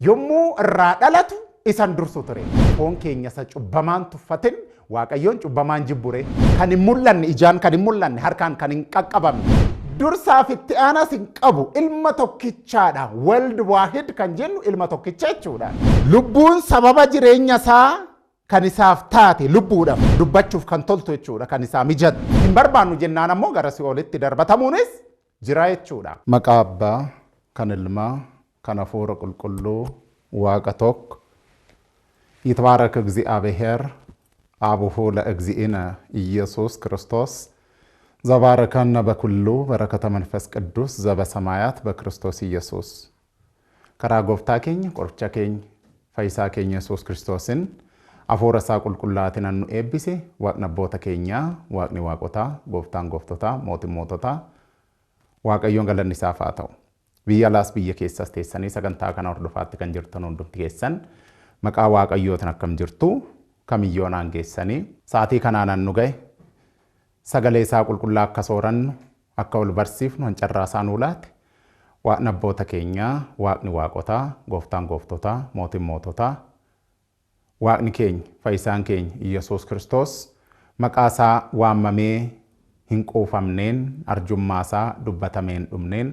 yommuu irraa dhalatu isan dursu ture. Foon keenya isa cubbamaan tuffatin Waaqayyoon cubbamaan jibbure kan hin mul'anne ijaan kan hin mul'anne harkaan kan hin qaqqabamne dursaaf itti aanas hin qabu ilma tokkichaadha. World Wahid kan jennu ilma tokkicha jechuudha. Lubbuun sababa jireenya isaa kan isaaf taate lubbuudhaaf dubbachuuf kan toltu jechuudha kan isaa mijatu. Hin barbaannu jennaan ammoo gara si'oolitti darbatamuunis jira jechuudha. Maqaa Abbaa kan Ilmaa kan Hafuura Qulqulluu Waaqa tokko ይትባረክ እግዚአብሔር አቡሁ ለእግዚእነ ኢየሱስ ክርስቶስ ዘባረከነ በኩሉ በረከተ መንፈስ ቅዱስ ዘበሰማያት በክርስቶስ ኢየሱስ ከራ ጎፍታ ኬኝ ቆርቻ ኬኝ ፈይሳ ኬኝ ኢየሱስ ክርስቶስን አፎረሳ ቁልቁላትን አኑ ኤቢሴ ዋቅነ ቦተ ኬኛ ዋቅኒ ዋቆታ ጎፍታን ጎፍቶታ ሞቶታ ዋቀዮን ገለኒ ሳፋታው ቢያላስ ቢየ ኬሰስ ተሰኒ ሰገንታ ከና ወርዶፋት ከን ጅርተኑ እንዱት ኬሰን Maqaa Waaqayyootiin akkam jirtu kamiyyoon aangeessanii sa'aatii kanaan nu gahe sagalee isaa qulqullaa akka soorannu akka wal barsiifnu hancarraa isaa nuu laate waaqni abboota keenyaa waaqni waaqotaa gooftaan gooftotaa mootiin moototaa waaqni keenya fayyisaan keenya Iyyasuus Kiristoos maqaa isaa waamamee hin quufamneen arjummaa isaa dubbatameen dhumneen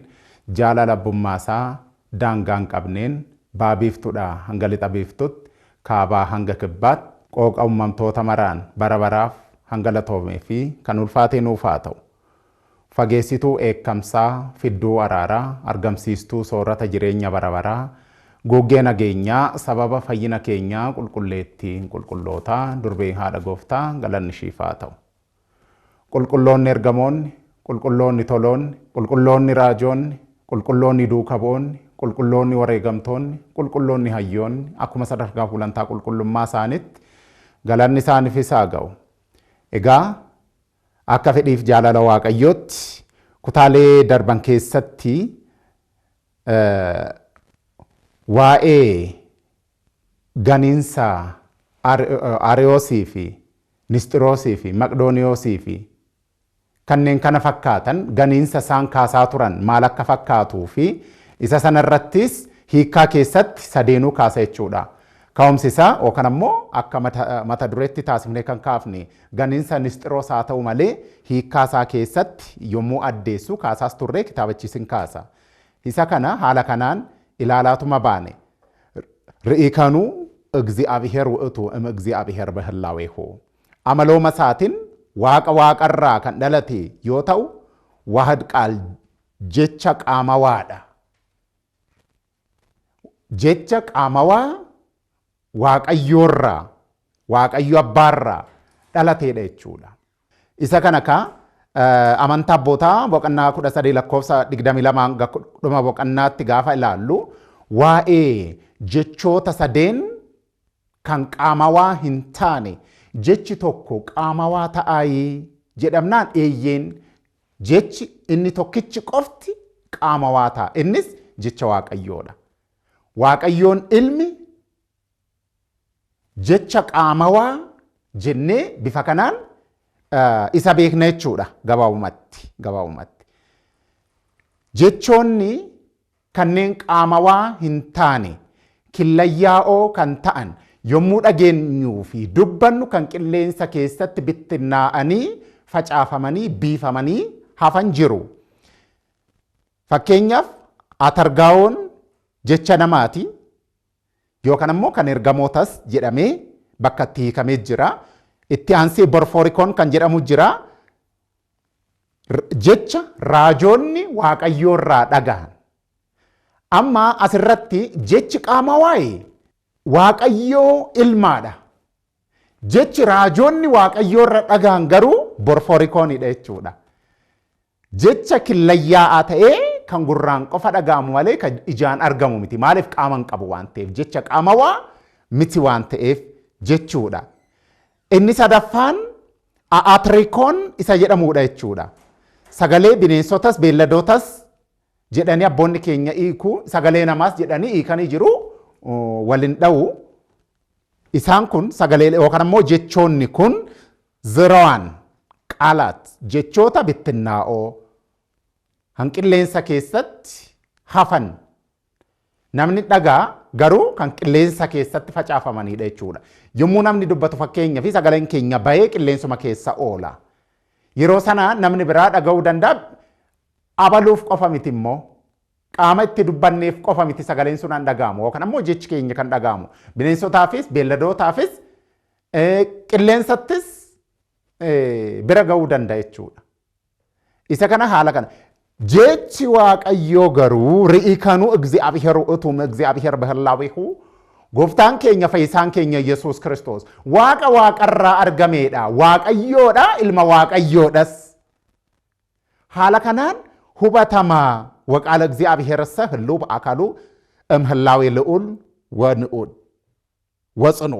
jaalala abbummaa isaa daangaan qabneen baabiiftuudha hanga lixa biiftutti kaabaa hanga kibbaatti qooqa uumamtoota maraan barabaraaf hanga latoomee fi kan ulfaatee nuuf haa ta'u. Fageessituu eekkamsaa fidduu araaraa argamsiistuu soorata jireenya barabaraa goggee nageenyaa sababa fayyina keenyaa qulqulleettiin qulqullootaa durbee haadha gooftaa galanni siif haa ta'u. Qulqulloonni ergamoonni qulqulloonni toloonni qulqulloonni raajoonni qulqulloonni duukaboonni qulqulloonni wareegamtoonni qulqulloonni hayyoonni akkuma sadarkaa fuulantaa qulqullummaa isaaniitti galanni isaaniif haa ga'u. Egaa akka fedhiif jaalala Waaqayyootti kutaalee darban keessatti waa'ee ganiinsa Ariyoosii fi Nisxiroosii fi Maqdooniyoosii fi kanneen kana fakkaatan ganiinsa isaan kaasaa turan maal akka fakkaatuu fi isa sanarrattis hiikaa keessatti sadeenuu kaasa jechuudha. Ka'umsi isaa yookaan ammoo akka mata dureetti taasifnee kan kaafne ganiinsa Nisxiroos haa ta'u malee hiikaa isaa keessatti yommuu addeessu kaasaas turree kitaabachiisin kaasa. Isa kana haala kanaan ilaalaatuma baane. Ri'ikanuu እግዚአብሔር ውእቱ እግዚአብሔር በህላዌሁ አመሎማ ሰዓትን waaqarraa kan dhalate yoo ta'u waahid qaal jecha qaamawaadha. Jecha qaamawaa waaqayyoorraa waaqayyo abbaarraa dhalateedha jechuudha. Isa kana ka amantaa abbootaa boqonnaa 13 lakkoofsa 22 dhuma boqonnaatti gaafa ilaallu waa'ee jechoota sadeen kan qaamawaa hin taane jechi tokko qaamawaa ta'aayii jedhamnaan eeyyeen jechi inni tokkichi qofti qaamawaa ta'a. Innis jecha Waaqayyoodha. Waaqayyoon ilmi jecha qaamawaa jennee bifa kanaan isa beekna jechuudha gabaabumatti. Jechoonni kanneen qaamawaa hin taane killayyaa'oo kan ta'an yommuu dhageenyuu fi dubbannu kan qilleensa keessatti bittinnaa'anii facaafamanii biifamanii hafan jiru. Fakkeenyaaf atargaa'oon jecha namaati yookaan ammoo kan ergamootas jedhamee bakka itti hiikamee jira. Itti aansee borforikoon kan jedhamu jira. Jecha raajoonni Waaqayyoorraa dhagahan. Amma asirratti jechi qaamawaa'ee Waaqayyoo ilmaadha. Jechi raajoonni Waaqayyoorra dhagahan garuu borforikoonidha jechuudha. Jecha killayyaa'aa ta'ee kan gurraan qofa dhagahamu malee kan ijaan argamu miti. Maaliif qaama hin qabu waan ta'eef jecha qaamawaa miti waan ta'eef jechuudha. Inni sadaffaan aatrikoon isa jedhamudha jechuudha. Sagalee bineensotas beelladootas jedhanii abboonni keenya hiiku sagalee namaas jedhanii hiikanii jiru. Walin dha'u isaan kun sagalee yookaan ammoo jechoonni kun ziraan qaalaat jechoota bittinnaa'oo hanqilleensa keessatti hafan Namni dhagaa garuu kan qilleensa keessatti facaafamanidha jechuudha. Yommuu namni dubbatu fakkeenyaa fi sagaleen keenya bahee qilleensuma keessa oola. Yeroo sana namni biraa dhaga'uu danda'a. Abaluuf qofa miti immoo qaama itti dubbanneef qofa miti sagaleen sun kan dhaga'amu yookaan ammoo jechi keenya kan dhaga'amu. Bineensotaafis beelladootaafis qilleensattis bira ga'uu danda'a jechuudha. Isa kana haala kana. Jechi waaqayyoo garuu ri'i kanuu እግዚአብሔር utum እግዚአብሔር በህላዌሁ gooftaan keenya fayyisaan keenya Yesuus Kiristoos waaqa waaqarraa argameedha. Waaqayyoodha, ilma waaqayyoodhas. Haala kanaan hubatamaa waqaala እግዚአብሔርሰ ህልው በአካሉ እምህላዌ ልዑል ወንዑል ወጽኑ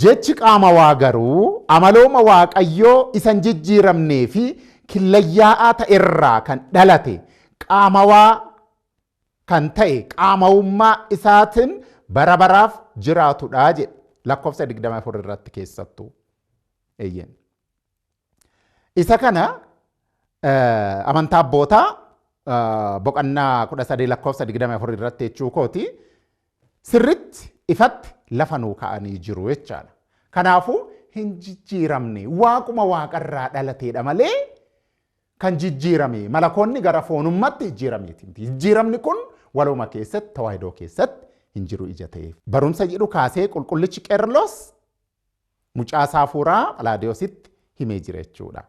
jechi qaama waa garuu amalooma waaqayyoo isan jijjiiramnee fi killayyaa'aa ta'erraa kan dhalate qaamawaa kan ta'e qaamawummaa isaatiin bara baraaf jiraatudha jedhe lakkoofsa 24 irratti keessattuu. Isa kana amantaa abbootaa boqonnaa 13 lakkoofsa 24 irratti jechuu kooti sirritti ifatti lafa nuu ka'anii jiru jechaadha. Kanaafuu hin jijjiiramne waaquma waaqarraa dhalateedha malee kan jijjiirame malakoonni gara foonummaatti jijjiirameeti. Jijjiiramni kun waluma keessatti tawaahidoo keessatti hin jiru ija ta'eef. Barumsa jedhu kaasee qulqullichi Qeerloos mucaa Saafuuraa Phalaadiyoositti himee jira jechuudha.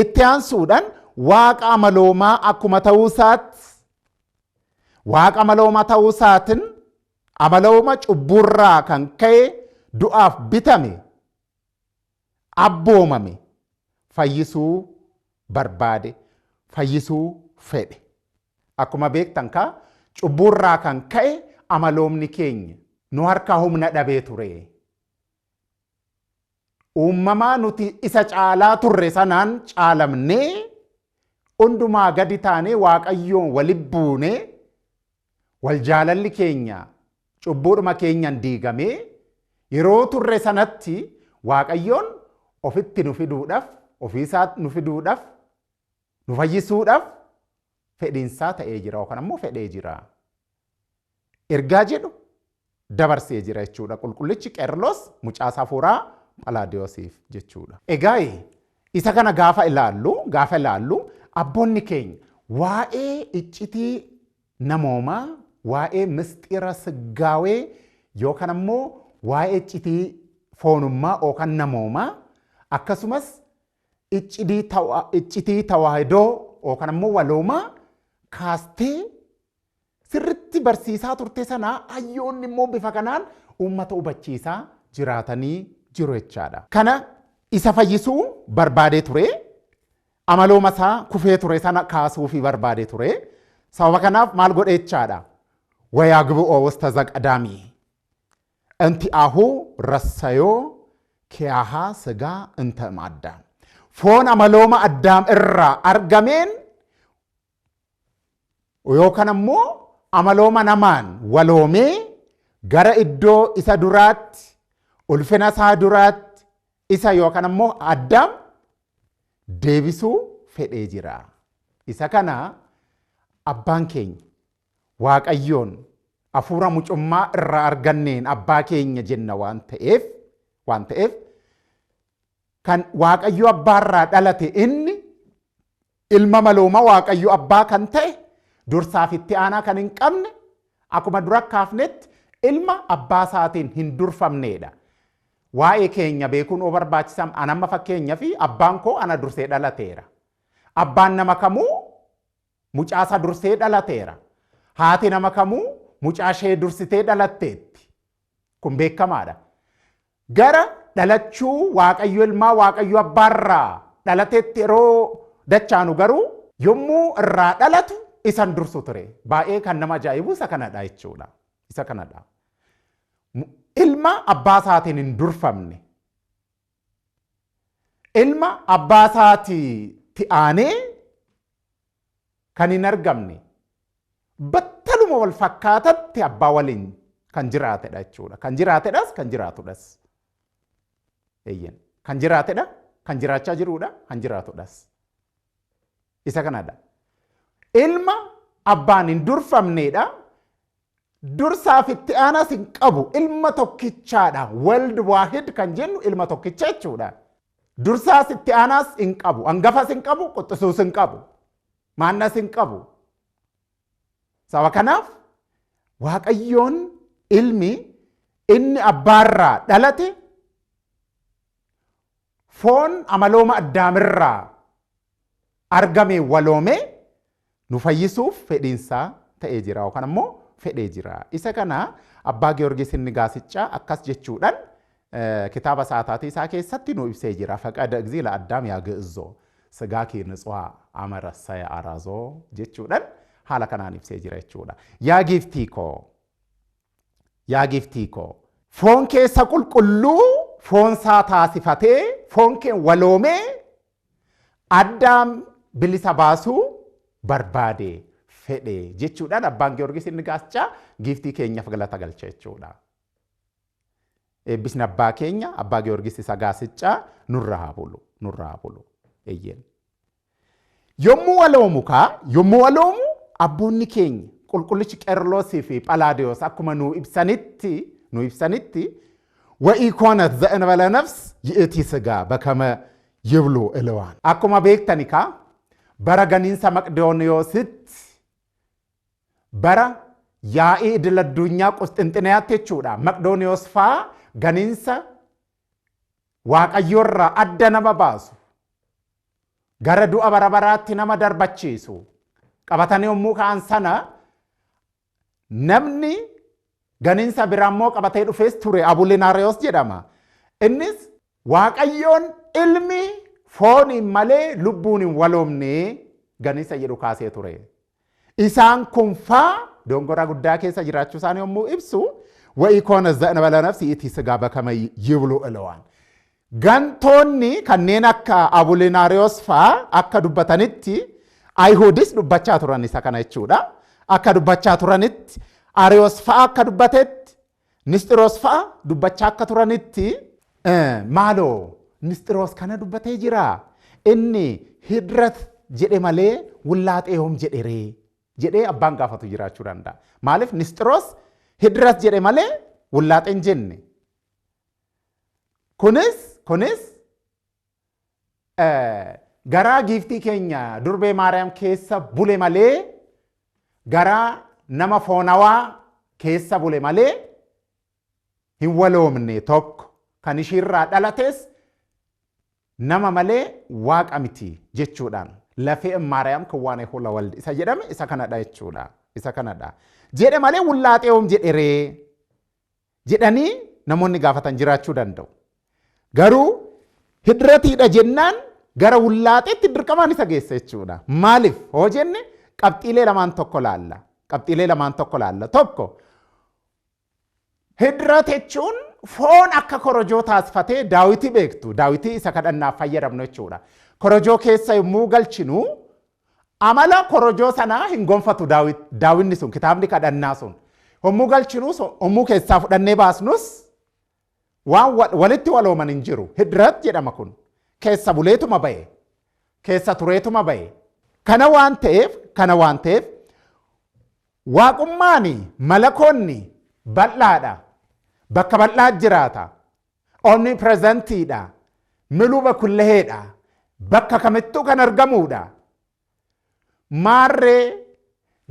Itti aansuudhaan waaqa amaloomaa akkuma ta'uusaatti waaqa amaloomaa ta'uusaatiin amalooma cubburraa kan ka'e du'aaf bitame abboomame fayyisuu barbaade fayyisuu fedhe. Akkuma beektan ka cubburraa kan ka'e amaloomni keenya nu harkaa humna dhabee ture. Uumamaa nuti isa caalaa turre sanaan caalamnee hundumaa gadi taanee waaqayyoon walitti buunee wal jaalalli keenya cubbuudhuma keenyan diigamee yeroo turre sanatti waaqayyoon ofitti nu fiduudhaaf ofiisaatti nu fiduudhaaf nu fayyisuudhaaf fedhiinsaa ta'ee jira yookaan ammoo fedhee jira. Ergaa jedhu dabarsee jira jechuudha. Qulqullichi Qeerloos mucaa Saafuuraa Phalaadiyoosiif jechuudha. Egaa isa kana gaafa ilaallu abboonni keenya waa'ee iccitii namoomaa waa'ee misxira siggaawee yookaan ammoo waa'ee foonummaa yookaan namoomaa akkasumas iccitii tawaahidoo yookaan ammoo waloomaa kaastee sirritti barsiisaa turte sanaa hayyoonni immoo bifa kanaan uummata hubachiisaa jiraatanii jiru jechaadha. Kana isa fayyisuu barbaadee ture amalooma isaa kufee ture sana kaasuu fi barbaadee ture. Sababa kanaaf maal godhe jechaadha. ወያግብኦ ውስተ ዘቀዳሚ እንቲአሁ ረሰዮ ኪያሃ ስጋ እንተ እምአዳም ፎን አመሎማ አዳም እራ አርገሜን yookaan ammoo amalooma namaan waloomee gara iddoo isa duraatti ulfina isaa duraatti isa yookaan ammoo Addaam deebisuu fedhee jira. Isa kana abbaan keenya waaqayyoon hafuura mucummaa irraa arganneen abbaa keenya jenna waan ta'eef kan waaqayyo abbaarraa dhalate inni ilma malooma waaqayyo abbaa kan ta'e dursaaf itti aanaa kan hin qabne akkuma dura kaafnetti ilma abbaa isaatiin hin durfamneedha. Waa'ee keenya beekuun oo barbaachisaa anamma fakkeenya fi abbaan koo ana dursee dhalateera. Abbaan nama kamuu mucaasa dursee dhalateera. Haati nama kamuu mucaashee dursitee dhalatteetti. Kun beekamaadha. Gara dhalachuu waaqayyo ilmaa waaqayyo abbaarraa dhalateetti yeroo dachaanu garuu yommuu irraa dhalatu isan dursu ture. Baay'ee kan nama ajaa'ibu isa kanadha jechuudha. Isa kanadha. Ilma abbaa isaatiin hin durfamne. Ilma abbaa isaatti aanee kan hin argamne. Battaluma wal fakkaatatti abbaa waliin kan jiraatedha jechuudha. Kan jiraatedhas kan jiraatudhas. Kan jiraatedha kan jiraachaa jirudha kan jiraatudhas. Isa kanadha. Ilma abbaan hin durfamneedha. dursaaf itti aanas hin qabu ilma tokkichaadha wald waahid kan jennu ilma tokkicha jechuudha dursaas itti aanas hin qabu hangafas hin qabu quxisuus hin qabu maannas hin qabu sababa kanaaf waaqayyoon ilmi inni abbaarraa dhalate foon amalooma addaamirraa argame waloome nu fayyisuuf fedhiinsaa ta'ee jira yookaan ammoo fedhee jira. Isa kana abbaa Giyoorgis inni gaasichaa akkas jechuudhaan kitaaba saataatii isaa keessatti nu ibsee jira. Faqada egziila addaam yaa ga'izoo sigaa kee ንጹሐ አመረሰ አራዞ jechuudhaan haala kanaan ibsee jira jechuudha. Yaa giftii koo foon keessa qulqulluu foon isaa taasifatee foon kee waloomee addaam bilisa baasuu barbaade fedhe jechuudhaan abbaan Giyoorgis inni gaasichaa giftii keenyaaf galata galcha jechuudha. Eebbisni abbaa keenya abbaa Giyoorgis isa gaasichaa nurraa bulu eeyyeen. Yommuu waloomu abboonni keenya qulqullichi Qeerloosii fi Phalaadiyoos akkuma nu ibsanitti ወኢኮነት ዘእንበለ ነፍስ ይእቲ ሥጋ በከመ ይብሉ እልዋን akkuma beektani ka bara ganiinsa Maqdooniyoositti bara yaa'ii idil addunyaa Qusxinxiniyaatti jechuudha. Maqdooniyoos faa ganiinsa waaqayyoorraa adda nama baasu gara du'a bara baraatti nama darbachiisu qabatanii yommuu ka'an sana namni ganiinsa biraammoo qabatee dhufees ture Abulinaariyoos jedhama. Innis waaqayyoon ilmi fooniin malee lubbuun hin waloomne ganiinsa jedhu kaasee ture. Isaan kun faa dongora guddaa keessa jiraachuu isaanii yommuu ibsu ወኢኮነት ዘእንበለ ነፍስ ይእቲ ሥጋ በከመ ይብሉ እልዋን gantoonni kanneen akka Abulinaariyoos faa akka dubbatanitti Ayihudis dubbachaa turan isa kana jechuudha. Akka dubbachaa turanitti Ariyoos faa akka dubbatetti Nisxiroos faa dubbachaa akka turanitti maaloo Nisxiroos kana dubbatee jira inni hidrat jedhe malee wullaaxee hoom jedheree jedhee abbaan gaafatu jiraachuu danda'a. Maaliif Nisxiroos hidrat jedhe malee wullaaxeen jenne. Kunis garaa giftii keenya durbee Maariyaam keessa bule malee garaa nama foonawaa keessa bule malee hin waloomne tokko kan ishiirraa dhalates nama malee waaqa miti jechuudhaan lafee Maariyaam kan waan hula waldi isa jedhame isa kanadha jechuudha. Isa kanadha jedhe malee wullaaxee hoom jedheree jedhanii namoonni gaafatan jiraachuu danda'u. Garuu hidratiidha jennaan gara wullaaxeetti dirqamaan isa geessa jechuudha. Maaliif hoo jenne qabxiilee lamaan tokko laalla. Tokko hidrat jechuun foon akka korojoo taasifatee Daawiti beektu. Daawiti isa kadhannaaf fayyadamnu jechuudha. Korojoo keessa yommuu galchinu amala korojoo sanaa hin gonfatu daawinni sun kitaabni kadhannaa sun. Yommuu galchinu yommuu keessaa fudhannee baasnus waan walitti walooman hin jiru. Hidrat jedhama kun. Keessa buleetuma bahe. Keessa tureetuma bahe. Kana waan ta'eef waaqummaani malakoonni bal'aadha. Bakka bal'aa jiraata. Omnipresentiidha. Miluba kulleheedha. Bakka kamittuu kan argamuudha. Maarree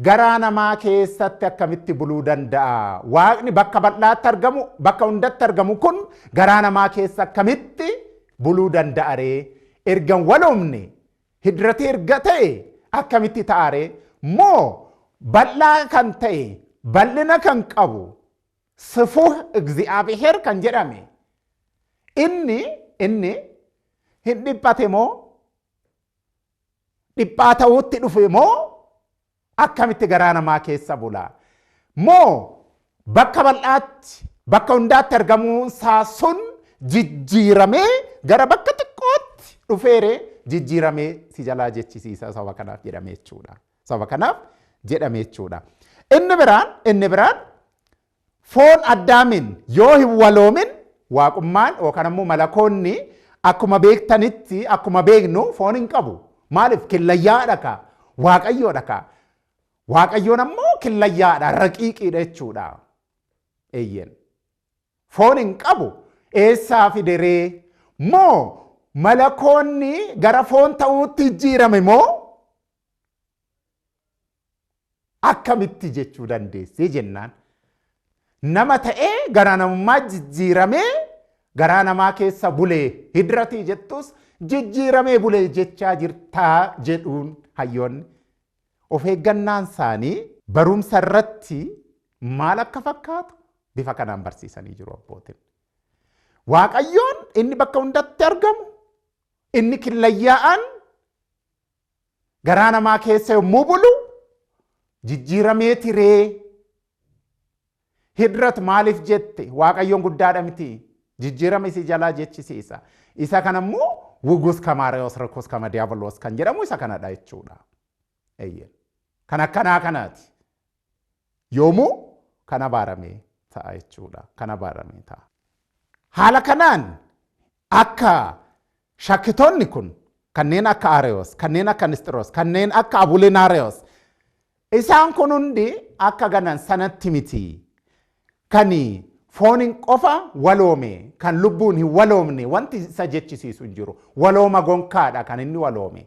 garaa namaa keessatti akkamitti buluu danda'a? Waaqni bakka bal'aatti argamu, bakka hundatti argamu kun garaa namaa keessa akkamitti buluu danda'a ree? Ergan waloomne hidratii erga ta'e akkamitti ta'a ree? Moo bal'aa kan ta'e bal'ina kan qabu sifuh Egziyaabiheer kan jedhame inni hin dhiphate moo dhiphaa ta'uutti dhufe moo akkamitti garaa namaa keessa bula? Moo bakka bal'aatti bakka hundaatti argamuun isaa sun jijjiiramee gara bakka xiqqootti dhufeere jijjiiramee si jalaa jechisiisa saba kanaaf jedhame jechuudha. Inni biraan foon addaamin yoo hin waloomin waaqummaan yookaan ammoo malakoonni akkuma beektanitti akkuma beeknu foon hin qabu. Maaliif killayyaadha ka waaqayyoodha ka Waaqayyoon ammoo killayyaadha, raqiiqiidha jechuudha. Eeyyen. Foon hin qabu eessaa fideree moo malakoonni gara foon ta'uutti jijjiirame moo akkamitti jechuu dandeessee jennaan. Nama ta'ee gara namummaa jijjiiramee garaa namaa keessa bulee hidratii jettus jijjiiramee bulee jechaa jirtaa jedhuun hayyoonni. Of eeggannaan isaanii barumsa irratti maal akka fakkaatu bifa kanaan barsiisanii jiru abbootiin. Waaqayyoon inni bakka hundatti argamu, inni killayyaa'an garaa namaa keessa yommuu bulu jijjiiramee tiree hidrat maaliif jette Waaqayyoon guddaadha miti jijjiirame si jalaa jechisiisa. Isa kanammoo wugus kamaariyoos rakkoos kama diiyaabolos kan jedhamu isa kanadha jechuudha. Kan akkanaa kanaati. Yoomuu kana baaramee ta'a jechuudha. Kana baaramee ta'a. Haala kanaan akka shakkitoonni kun kanneen akka Ariyoos, kanneen akka Nisxiroos, kanneen akka Abulinaariyoos isaan kun hundi akka ganan sanatti miti. Kani fooniin qofa waloome kan lubbuun hin waloomne wanti isa jechisiisu hin jiru. Walooma gonkaadha kan inni waloome.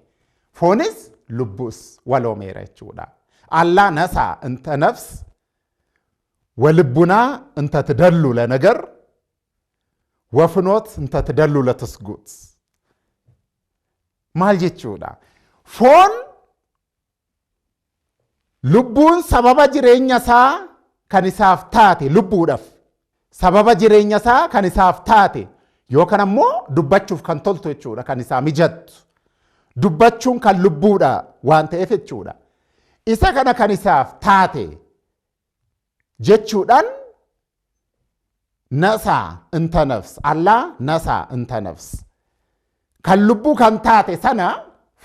Foonis lubbus waloomeera jechuudha. Allah nasa inta nafs walibuna inta tadallu ለነገር ወፍኖት እንተ ተደሉ ለተስጉት ማል jechuudha. Foon lubbuun sababa jireenya isaa kan isaaf taate lubbuudhaaf sababa jireenya isaa kan isaaf taate yookaan ammoo dubbachuuf kan toltu jechuudha kan isaa mijattu dubbachuun kan lubbuudha waan ta'eef jechuudha. Isa kana kan isaaf taate jechuudhaan nasa inta nafs Allah nasa inta nafs kan lubbuu kan taate sana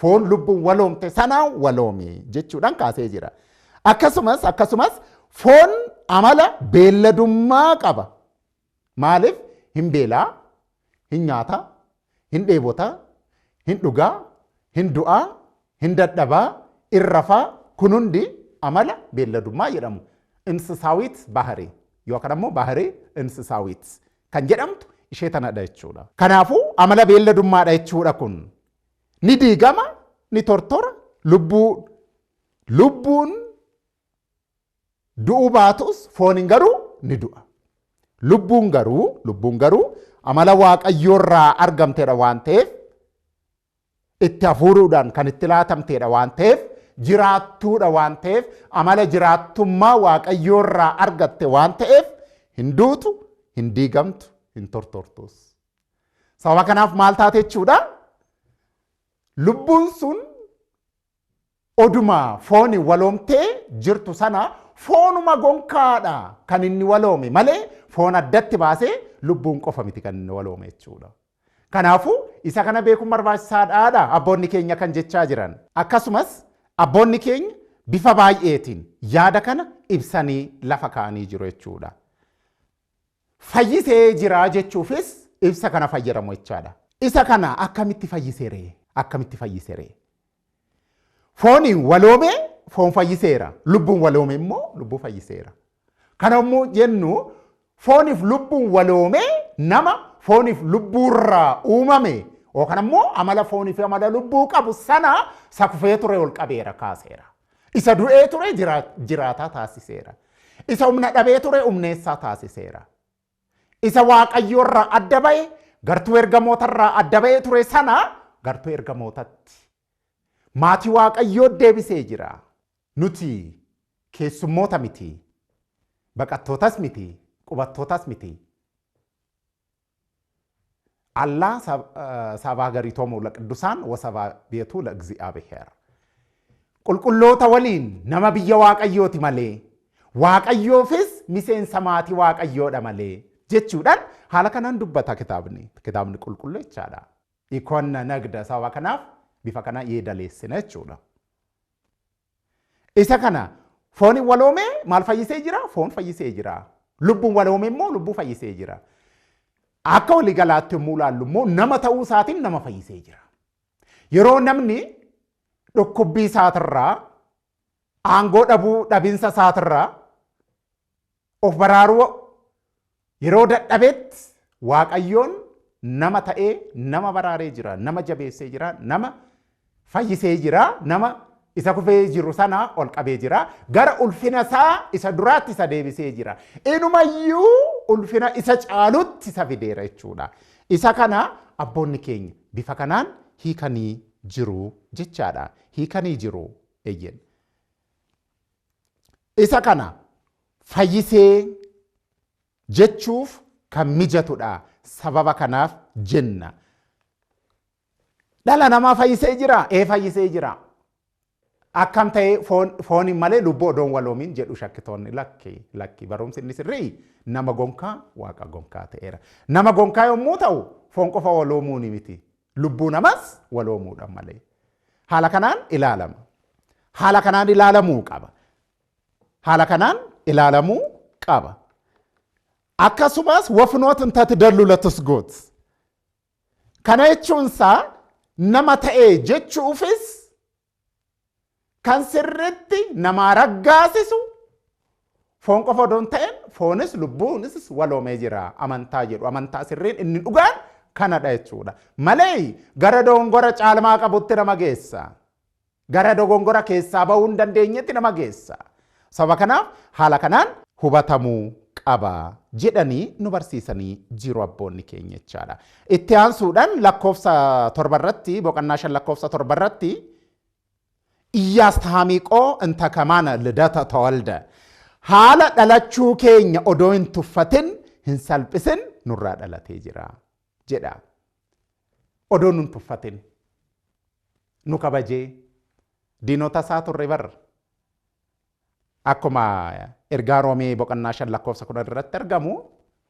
foon lubbuun waloomte sana waloome jechuudhaan kaasee jira. Akkasumas foon amala beelladummaa qaba. Maaliif hin beelaa, hin nyaata, hin dheebota, hin dhugaa, hin du'aa, hin dadhabaa, irrafaa kun hundi amala beelladummaa jedhamu. Insisaawit bahari yookaan ammoo bahari insisaawit kan jedhamtu ishee tanadha jechuudha. Kanaafuu amala beelladummaadha jechuudha kun. Ni diigama, ni tortora, lubbuun du'uu baatus fooniin garuu ni du'a. Lubbuun garuu amala waaqayyoorraa argamteedha waan ta'eef itti hafuuruudhaan kan itti laatamteedha waan ta'eef jiraattuudha waan ta'eef amala jiraattummaa waaqayyoorraa argatte waan ta'eef hin duutu, hin diigamtu, hin tortortus. Sababa kanaaf maal taate jechuudha? Lubbuun sun oduma fooni waloomtee jirtu sana foonuma gonkaadha kan inni waloome malee foon addatti baasee lubbuun qofa miti kan inni waloome jechuudha. Kanaafuu isa kana beekuun barbaachisaadha abboonni keenya kan jechaa jiran. Akkasumas abboonni keenya bifa baay'eetiin yaada kana ibsanii lafa kaa'anii jiru jechuudha. Fayyisee jira jechuufis ibsa kana fayyadamu jechaadha. Isa kana akkamitti fayyiseeree? Akkamitti fayyiseeree? Fooniin waloome foon fayyiseera. Lubbuun waloome immoo lubbuu fayyiseera. Kana immoo jennu fooniif lubbuun waloome nama fooniif lubbuurraa uumame yookaan ammoo amala fooniif amala lubbuu qabu sana sakufee ture ol qabeera kaaseera. Isa du'ee ture jiraataa taasiseera. Isa humna dhabee ture humneessaa taasiseera. Isa waaqayyoorraa adda ba'e gartuu ergamootarraa adda ba'ee ture sana gartuu ergamootatti maatii waaqayyoo deebisee jira. Nuti keessummoota miti, baqattootas miti, qubattootas miti. Allah ሰባ ሀገሪቶሙ ለቅዱሳን ወሰባ ቤቱ ለእግዚአብሔር ቁልቁሎታ ወሊን ነማ ብየ waaqayyooti malee waaqayyoofis miseensa maatii waaqayyoodha malee jechuudhaan haala kanaan dubbata kitaabni qulqulluu jechaadha. Ikonna nagda sababa kanaaf bifa kana yeedaleessina jechuudha. Isa kana fooni waloome maal fayyisee jira? Foon fayyisee jira. Lubbuun waloome immoo lubbuu fayyisee jira. Akka walii galaatti yommuu ilaallu immoo nama ta'uu isaatiin nama fayyisee jira. Yeroo namni dhukkubbii isaatirraa aangoo dhabinsa isaatirraa of baraaruu yeroo dadhabetti Waaqayyoon nama ta'ee nama baraaree jira, nama jabeessee jira, nama fayyisee jira, nama isa kufee jiru sana ol qabee jira, gara ulfina isaa isa duraatti isa deebisee jira. Inumayyuu ulfina isa caalutti isa fideera jechuudha. Isa kana abboonni keenya bifa kanaan hiikanii jiru jechaadha. Hiikanii jiru eeyyen. Isa kana fayyisee jechuuf kan mijatudha. Sababa kanaaf jenna. Dhala namaa fayyisee jira? Fayyisee jira. Akkam ta'ee fooniin malee lubbuu odoon waloomiin jedhu shakkitoonni lakki barumsi inni sirrii nama gonkaa Waaqa gonkaa ta'eera. Nama gonkaa yommuu ta'u foon qofa waloomuu ni miti. Lubbuu namas waloomuudha malee. Haala kanaan ilaalama. Haala kanaan ilaalamuu qaba. Haala kanaan ilaalamuu qaba. Akkasumas wafnoota intatti dallu latusgoot. Kana jechuunsaa nama ta'ee jechuufis kan sirriitti nama raggaasisu foon qofa odoon ta'een foonis lubbuunis waloomee jira amantaa jedhu. Amantaa sirriin inni dhugaan kanadha jechuudha. Malee gara dogongora caalmaa qabutti nama geessa. Gara dogongora keessaa bahuu hin dandeenyetti nama geessa. Sababa kanaaf haala kanaan hubatamuu qaba jedhanii nu barsiisanii jiru abboonni keenya jechaadha. Itti aansuudhaan lakkoofsa 7 irratti boqonnaa 5 lakkoofsa 7 irratti Iyyaastahamiiqoo inta kamaana lidata tawalda haala dhalachuu keenya odoo hin tuffatin hin salphisin nurraa dhalatee jira jedha. Odoo nun tuffatin nu kabajee diinota isaa turre barra. Akkuma ergaa Roomee boqonnaa 5 lakkoofsa 10 irratti argamu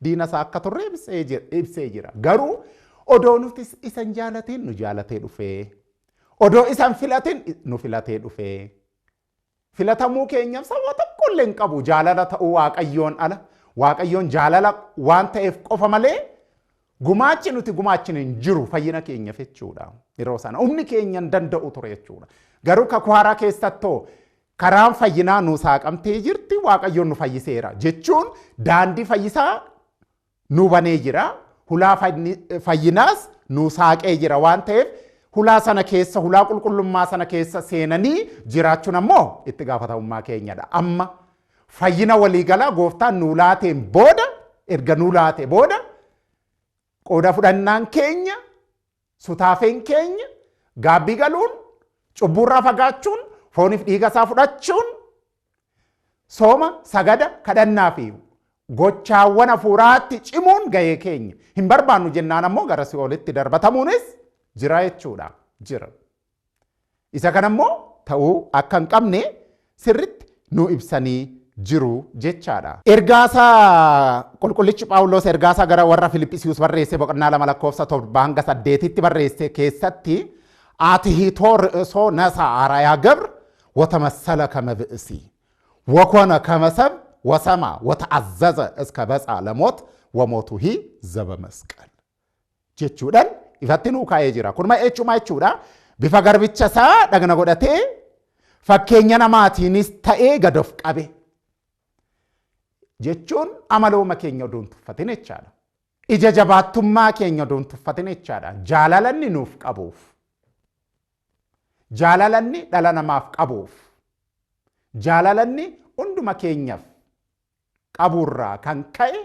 diina isaa akka turre ibsee jira. Garuu odoo nuti isan jaalateen nu jaalatee dhufee. Odoo isan filatin nu filatee dhufee. Filatamuu keenyaaf sababa tokko illee hin qabu. Jaalala ta'uu Waaqayyoon ala. Waaqayyoon jaalala waan ta'eef qofa malee gumaachi nuti gumaachin hin jiru fayyina keenyaaf jechuudha. Yeroo sana humni keenya hin danda'u ture jechuudha. Garuu kakuu haaraa keessattoo karaan fayyinaa nu saaqamtee jirti Waaqayyoon nu fayyiseera jechuun daandii fayyisaa nu banee jira. Hulaa fayyinaas nu saaqee jira waan ta'eef hulaa sana keessa hulaa qulqullummaa sana keessa seenanii jiraachuun ammoo itti gaafatamummaa keenyadha. Amma fayyina waliigalaa gooftaan nu laateen booda erga nu laate booda qooda fudhannaan keenya sutaafeen keenya gaabbii galuun cubburraa fagaachuun fooniif dhiiga isaa fudhachuun sooma sagada kadhannaa fi gochaawwan hafuuraatti cimuun gahee keenya hin barbaannu jennaan ammoo gara si'oolitti darbatamuunis jira jechuudha. Jira. Isa kana ammoo ta'uu akka hin qabne sirritti nu ibsanii jiru jechaadha. Ergaasaa qulqullichi Phaawulos ergaasaa gara warra Filiphisiiyus barreesse boqonnaa 2 lakkoofsa 7 hanga 8tti barreesse keessatti አትሂቶር ርእሶ ነሳ አራያ ገብር ወተመሰለ ከመብእሲ ወኮነ ከመሰብ ወሰማ ወተአዘዘ እስከ በጻ ለሞት ወሞቱሂ ዘበመስቀል ጀቹዳን ይፈትኑ ካየ ጅራ ኩንማ ኤቹማ ኤቹዳ ቢፈ ገርብቸሳ ደግነ ጎደቴ ፈኬኛ ነማቲኒስ ተኤ ገዶፍ ቀቤ ጀቹን አመሎ መኬኛ ዶን ትፈትን ይቻላ ኢጀጀባቱማ ኬኛ ዶን ትፈትን ይቻላ ጃላላኒ ኑፍ ቀቡፍ Jaalalanni dhala namaaf qabuuf jaalalanni hunduma keenyaaf qaburraa kan ka'e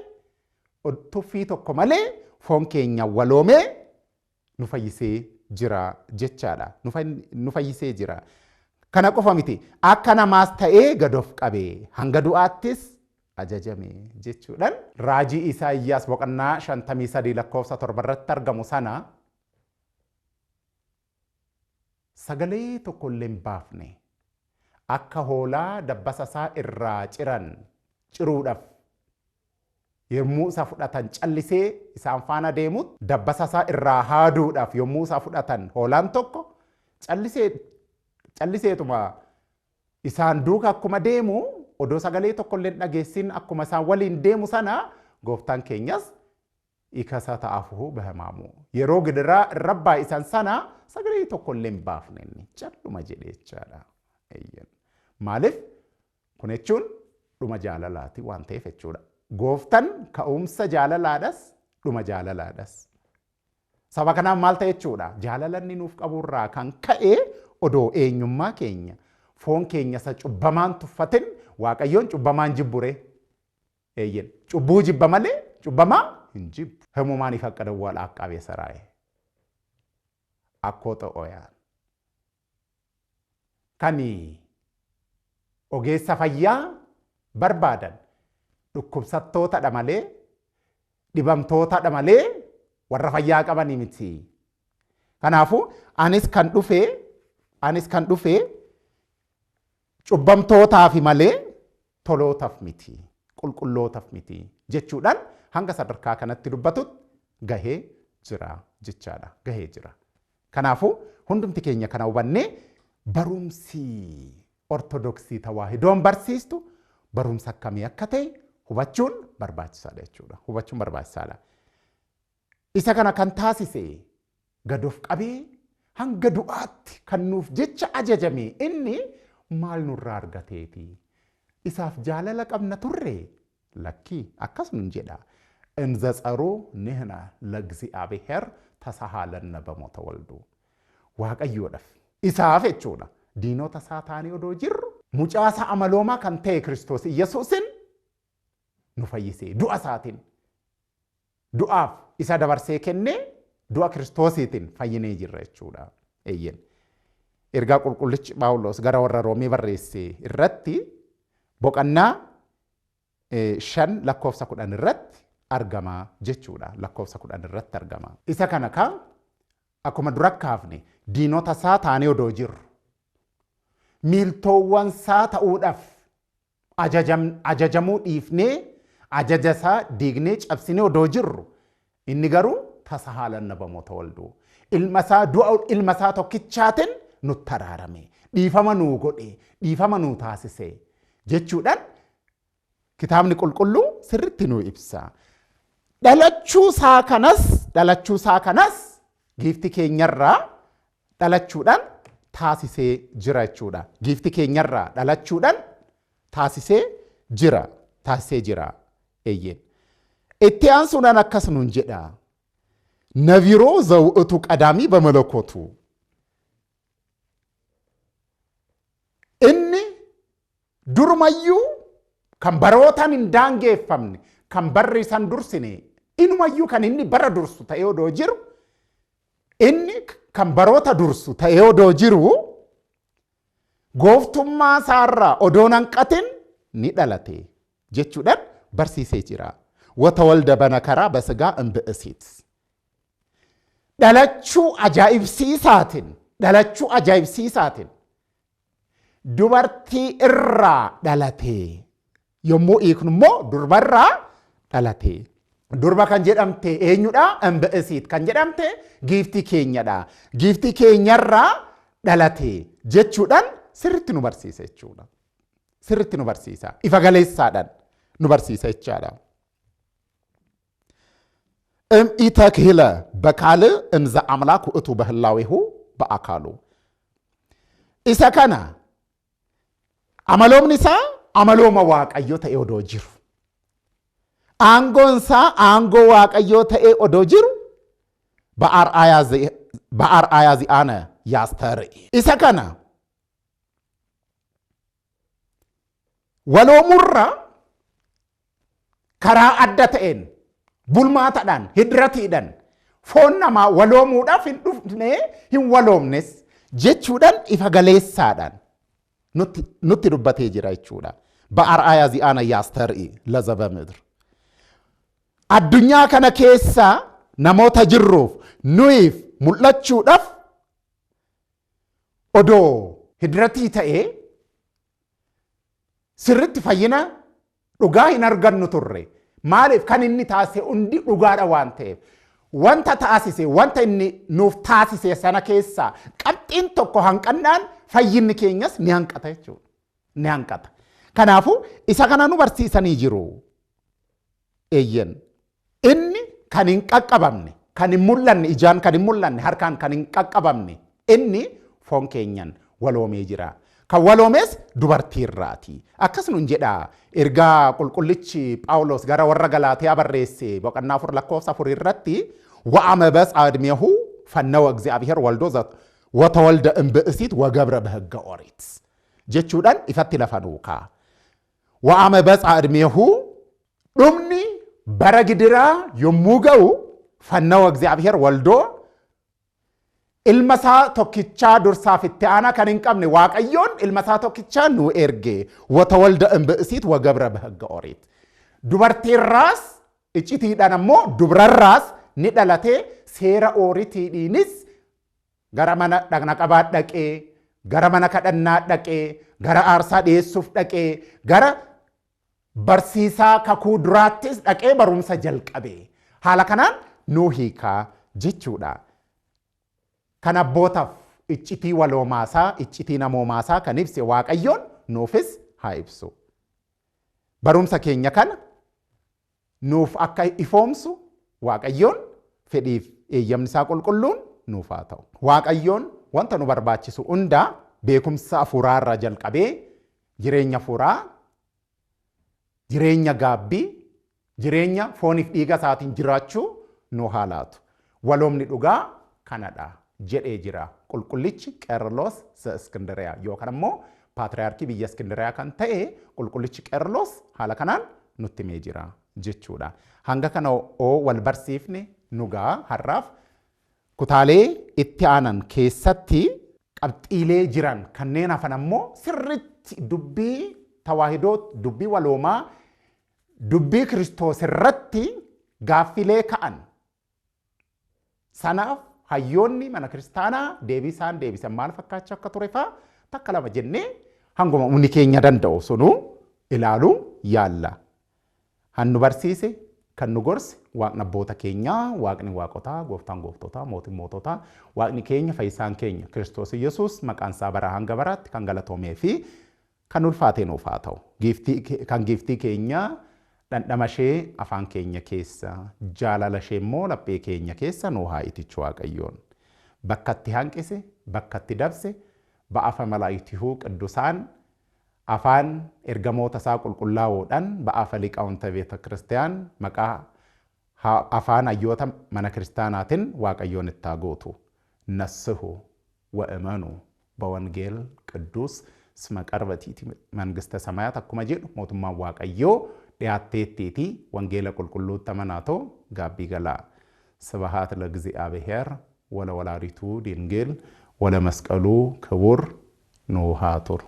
tuffii tokko malee foon keenya waloomee nu fayyisee jira jechaadha. Nu fayyisee jira. Kana qofa miti akka namaas ta'ee gadoof qabee hanga du'aattis ajajame jechuudhaan raajii Isaayyaas boqonnaa 53 lakkoofsa 7 irratti argamu sana sagalee tokko illee hin baafne akka hoolaa dabbasa isaa irraa ciruudhaaf yommuu isa fudhatan callisee isaan faana deemutti dabbasa isaa irraa haaduudhaaf yommuu isa fudhatan hoolaan tokko calliseetuma isaan duuka akkuma deemu odoo sagalee tokko illee dhageessin akkuma isaan waliin deemu sana gooftaan keenyas ikasa ta'afuhu bahamamu yeroo gidiraa rabbaa isaan sana sagalee tokko illee hin baafne challuma jedhee jechaadha. Maaliif kun jechuun dhuma jaalalaati waan ta'eef jechuudha. Gooftaan ka'umsa jaalalaadhas dhuma jaalalaadhas. Saba kanaaf maal ta'e jechuudha? Jaalalanni nuuf qaburraa kan ka'e odoo eenyummaa keenya foon keenya isa cubbamaan tuffatin Waaqayyoon cubbamaan jibbure. Eeyyen cubbuu jibba malee cubbamaa hin jibbu. Himumaan ifa qadawwaa laaqqabee saraa'e. Akkoo ta'ooyaan. Kani ogeessa fayyaa barbaadan dhukkubsattootadha malee dhibamtootadha malee warra fayyaa qabanii miti. Kanaafuu anis kan dhufee cubbamtootaaf malee tolootaaf miti, qulqullootaaf miti jechuudhaan hanga sadarkaa kanatti dubbatutti gahee jira jechaadha. Gahee jira. Kanaafuu hundumti keenya kana hubannee barumsi ortodoksii tawaahidoon barsiistu barumsa akkamii akka ta'e hubachuun barbaachisaadha jechuudha. Hubachuun barbaachisaadha. Isa kana kan taasise gadoof qabee hanga du'aatti kan nuuf jecha ajajame inni maal nurraa argateeti? Isaaf jaalala qabna turre lakkii akkasuma jedha. Inza tsaroo nihna ለእግዚአብሔር ተሳሃለነ በሞተ ወልዱ waaqayyoodhaaf isaaf jechuudha. Diinota isaa taanii odoo jirru mucaasaa amaloomaa kan ta'e Kiristoos Yesuusin nu fayyisee du'a isaatiin du'aaf isa dabarsee kennee du'a Kiristoosiitiin fayyinee jirra jechuudha. Eeyyen ergaa qulqullichi Phaawulos gara warra Roomee barreesse irratti boqonnaa 5 lakkoofsa 10 irratti argama jechuudha. Lakkoofsa 10 irratti argama. Isa kana ka akkuma dura kaafne diinota isaa taanii odoo jirru miiltoowwan isaa ta'uudhaaf ajajamuu dhiifnee ajaja isaa diignee cabsinee odoo jirru inni garuu tasahaalanna bamoota walduu ilma isaa du'a ilma isaa tokkichaatiin nutti araarame dhiifama nuu godhe dhiifama nuu taasise jechuudhaan kitaabni qulqulluu sirriitti nuu ibsa. Dhalachuu isaa kanas giifti keenyarraa dhalachuudhaan taasisee jira jechuudha. Giifti keenyarraa dhalachuudhaan taasisee jira. Eeyyeen. Itti aansuudhaan akkas nuun jedha. Nabiroo zaw'atu qadaamii bamalakotu. Inni durmayyuu kan barootaan hin daangeffamne kan barri isan dursine inumayyuu kan inni bara dursu ta'ee odoo jiru inni kan baroota dursu ta'ee odoo jiru gooftummaa isaarraa odoo hanqatin ni dhalate jechuudhaan barsiisee jira. Watawalda banakaraa basgaa imba'isiit. Dhalachuu ajaa'ibsiisaatiin dubartii irraa dhalate yommuu hiiknu immoo durbarraa dhalate. Durba kan jedhamte eenyudha? Imba'isiit kan jedhamte giifti keenyadha. Giifti keenyarraa dhalate jechuudhaan sirriitti nu barsiisa jechuudha. Sirriitti nu barsiisa. Ifa galeessaadhaan nu barsiisa jechaadha. ኢተክህለ በካልእ እምዘ አምላክ ውእቱ በህላዌሁ በአካሉ ኢሰ ከነ አመሎምኒ ኢሳ አመሎመ ዋቀዮ ተኤ ኦዶ ጅሩ አንጎን ኢሳ አንጎ ዋቀዮ ተኤ ኦዶ ጅሩ በአርአያ ዚአነ ያስተርኢ ኢሰ ከነ ወሎሙራ ከራ አደ ተኤን bulmaataadhaan hidratiidhaan foon namaa waloomuudhaaf hin dhufne hin waloomnes jechuudhaan ifa galeessaadhaan nutti dubbatee jira jechuudha. Ba'ar'aayaa zi'aana yaastar'i lazaba midr. Addunyaa kana keessa namoota jirruuf nuyiif mul'achuudhaaf odoo hidratii ta'ee sirritti fayyina dhugaa hin argannu turre. Maaliif kan inni taasise hundi dhugaadha waan ta'eef wanta taasise wanta inni nuuf taasise sana keessa qabxiin tokko hanqannaan fayyinni keenyas ni hanqata jechuudha. Ni hanqata. Kanaafuu isa kana nu barsiisanii jiru. Eeyyen inni kan hin qaqqabamne kan hin mul'anne ijaan kan hin mul'anne harkaan kan hin qaqqabamne inni foon keenyan waloomee jira. kan waloomes dubartiirraati akkasuma jedha ergaa qulqullichi Phaawulos gara warra Galaatiyaa barreesse boqonnaa 4 lakkoofsa 4 irratti wa'ama በጻድሜሁ ፈነወ እግዚአብሔር ወልዶ ወተወልደ እምብእሲት ወገብረ በሕገ ኦሪት jechuudhaan ifatti lafa nuukaa wa'ama በጻድሜሁ dhumni bara gidiraa yommuu ga'u ፈነወ እግዚአብሔር ወልዶ ilmasaa tokkichaa dursaaf itti aanaa kan hin qabne waaqayyoon ilmasaa tokkichaa nu erge watawalda imbisiit wagebra bahagga orit dubartiirraas iccitiidhaan ammoo dubrarraas ni dhalatee seera oritiidhiinis gara mana dhaqna qabaa dhaqee gara mana kadhannaa dhaqee gara aarsaa dhiyeessuuf dhaqee gara barsiisaa kakuu duraattis dhaqee barumsa jalqabee haala kanaan nu hiikaa jechuudha. Kan abbootaaf iccitii waloomaasaa iccitii namoomaasaa kan ibse waaqayyoon nuufis haa ibsu. Barumsa keenya kana nuuf akka ifoomsu waaqayyoon fedhiif eeyyamni isaa qulqulluun nuuf haa ta'u. Waaqayyoon wanta nu barbaachisu hundaa beekumsa hafuuraarraa jalqabee jireenya hafuuraa, jireenya gaabbii, jireenya fooniif dhiiga isaatiin jiraachuu nu haa laatu. Waloomni dhugaa kanadha. jedhee jira qulqullichi Qeerloos Iskindiriyaa yookaan immoo paatriyaarkii biyya Iskindiriyaa kan ta'e qulqullichi Qeerloos haala kanaan nutti himee jira jechuudha. Hanga kana wal barsiifne nugaa har'aaf kutaalee itti aanan keessatti qabxiilee jiran kanneen hafan ammoo sirriitti dubbii tawaahidoo dubbii waloomaa dubbii Kiristoos irratti gaaffilee ka'an sanaaf hayyoonni mana kiristaanaa deebisaan deebisan maal fakkaachaa akka ture faa takka lama jennee hanguma humni keenya danda'u sunuu ilaaluu yaalla. Hannu barsiise kan nu gorse waaqni abboota keenyaa, waaqni waaqotaa, gooftaan gooftotaa, mootiin moototaa, waaqni keenya fayyisaan keenya Kiristoos Yesuus maqaan isaa bara hanga baraatti kan galatoomee fi kan ulfaatee nuuf haa ta'u. Kan giiftii keenya dhandhama ishee afaan keenya keessa jaalala ishee immoo laphee keenya keessa nu haa itichu waaqayyoon bakka itti hanqise bakka itti dabse ba'afa malaayitihuu qiddusaan afaan ergamoota isaa qulqullaa'oodhaan ba'afa liqaawunta beeta kiristiyaan maqaa afaan hayyoota mana kiristaanaatiin waaqayyoon itti haa gootu nassuhu wa'imanu bawangeel qidduus isma qarbatiiti mangista samayaat akkuma jedhu mootummaan waaqayyoo dhiyaatteettiiti wangeela qulqulluutti amanaatoo gaabbii galaa ስብሐት ለእግዚአብሔር ወለወላዲቱ ድንግል ወለመስቀሉ ክቡር ኑሃቱር